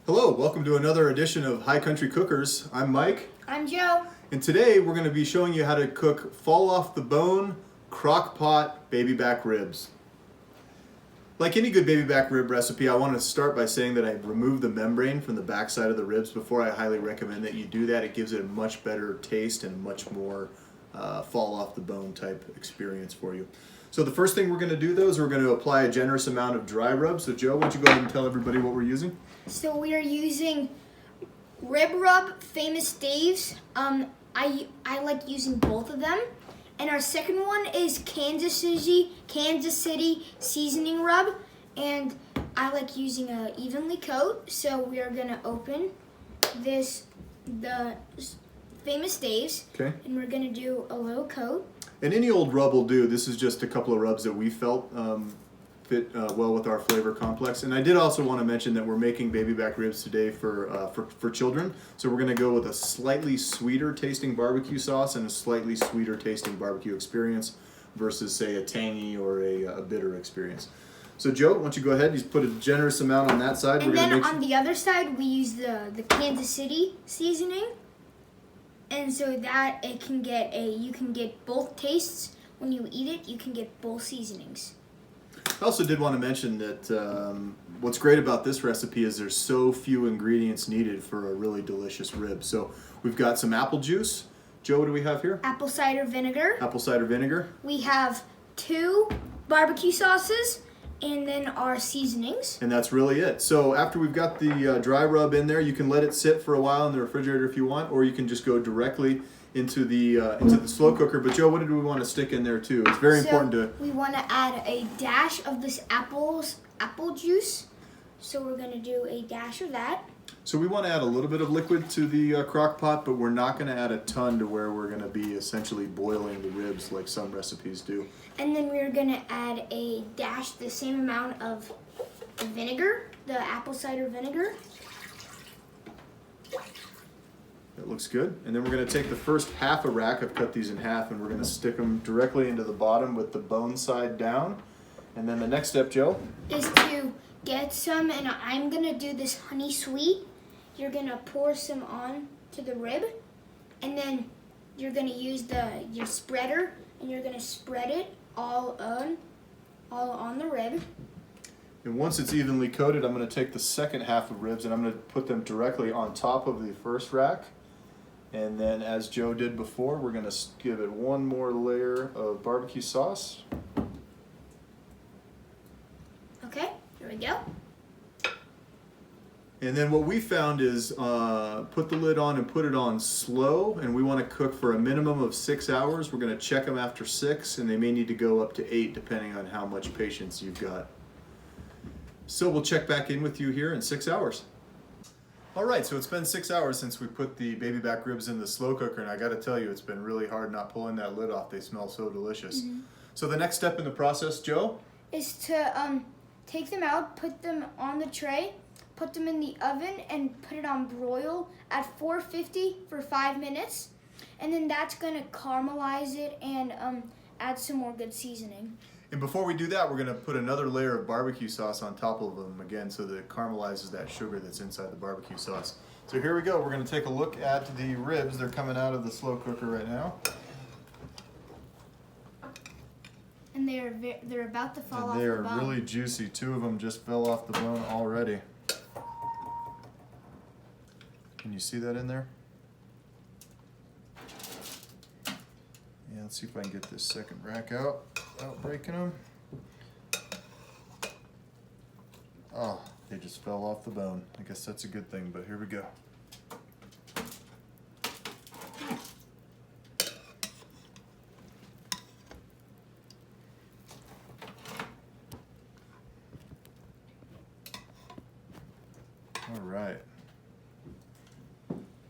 Hello, welcome to another edition of High Country Cookers. I'm Mike. I'm Joe. And today we're going to be showing you how to cook fall off the bone, crock pot baby back ribs. Like any good baby back rib recipe, I want to start by saying that I removed the membrane from the back side of the ribs before. I highly recommend that you do that. It gives it a much better taste and much more fall off the bone type experience for you. So the first thing we're going to do though is we're going to apply a generous amount of dry rub. So Joe, why don't you go ahead and tell everybody what we're using? So we are using Rib Rub Famous Dave's. I like using both of them. And our second one is Kansas City seasoning rub, and I like using a evenly coat. So we are gonna open the Famous Dave's, Okay. and we're gonna do a little coat. And any old rub will do. This is just a couple of rubs that we felt fit well with our flavor complex. And I did also want to mention that we're making baby back ribs today for children. So we're going to go with a slightly sweeter tasting barbecue sauce and a slightly sweeter tasting barbecue experience versus, say, a tangy or a bitter experience. So Joe, why don't you go ahead? You put a generous amount on that side. And then on the other side, we use the Kansas City seasoning. And so that you can get both tastes. When you eat it, you can get both seasonings. I also did want to mention that what's great about this recipe is there's so few ingredients needed for a really delicious rib. So we've got some apple juice. Joe, what do we have here? Apple cider vinegar. Apple cider vinegar. We have 2 barbecue sauces and then our seasonings. And that's really it. So after we've got the dry rub in there, you can let it sit for a while in the refrigerator if you want, or you can just go directly into the slow cooker. But Joe, what did we want to stick in there too? It's very important to... We want to add a dash of this apple juice. So we're going to do a dash of that. So we want to add a little bit of liquid to the crock pot, but we're not going to add a ton to where we're going to be essentially boiling the ribs like some recipes do. And then we're going to add a dash, the same amount of vinegar, the apple cider vinegar. That looks good. And then we're going to take the first half a rack. I've cut these in half, and we're going to stick them directly into the bottom with the bone side down. And then the next step, Joe? Is to get some, and I'm going to do this honey sweet. You're going to pour some on to the rib, and then you're going to use your spreader, and you're going to spread it all on the rib. And once it's evenly coated, I'm going to take the second half of ribs and I'm going to put them directly on top of the first rack. And then, as Joe did before, we're going to give it one more layer of barbecue sauce. Okay, here we go. And then what we found is put the lid on and put it on slow, and we want to cook for a minimum of 6 hours. We're going to check them after 6, and they may need to go up to 8 depending on how much patience you've got. So we'll check back in with you here in 6 hours. All right, so it's been 6 hours since we put the baby back ribs in the slow cooker, and I got to tell you, it's been really hard not pulling that lid off. They smell so delicious. Mm-hmm. So the next step in the process, Joe? Is to take them out, put them on the tray, put them in the oven, and put it on broil at 450 for 5 minutes. And then that's going to caramelize it and add some more good seasoning. And before we do that, we're going to put another layer of barbecue sauce on top of them again so that it caramelizes that sugar that's inside the barbecue sauce. So here we go. We're going to take a look at the ribs. They're coming out of the slow cooker right now. And they're about to fall off the bone. They are really juicy. 2 of them just fell off the bone already. Can you see that in there? Yeah, let's see if I can get this second rack out without breaking them. Oh, they just fell off the bone. I guess that's a good thing, but here we go. All right.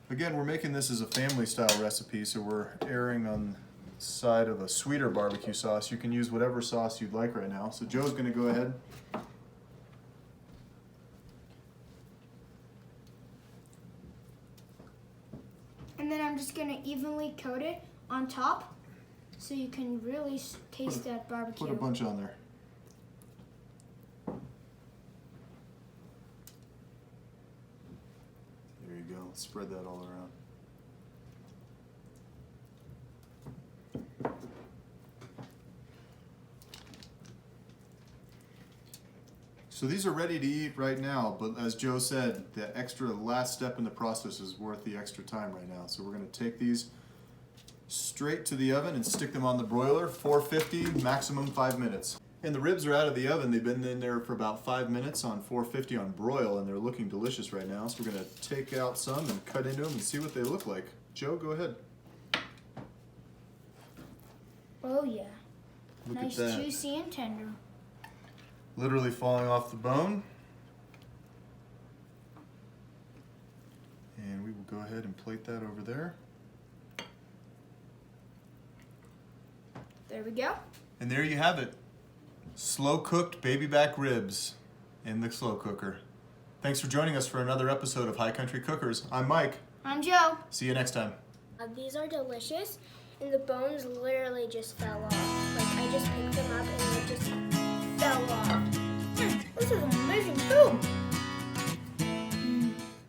Again, we're making this as a family style recipe, so we're erring on the side of a sweeter barbecue sauce. You can use whatever sauce you'd like right now. So Joe's going to go ahead. And then I'm just going to evenly coat it on top so you can really taste that barbecue. Put a bunch on there. Let's spread that all around. So these are ready to eat right now, but as Joe said, the last step in the process is worth the extra time right now. So we're going to take these straight to the oven and stick them on the broiler, 450, maximum 5 minutes. And the ribs are out of the oven. They've been in there for about 5 minutes on 450 on broil, and they're looking delicious right now. So we're going to take out some and cut into them and see what they look like. Joe, go ahead. Oh yeah. Look Nice, at that. juicy, and tender. Literally falling off the bone. And we will go ahead and plate that over there. There we go. And there you have it. Slow cooked baby back ribs in the slow cooker. Thanks for joining us for another episode of High Country Cookers. I'm Mike. I'm Joe. See you next time. These are delicious, and the bones literally just fell off. Like, I just picked them up and they just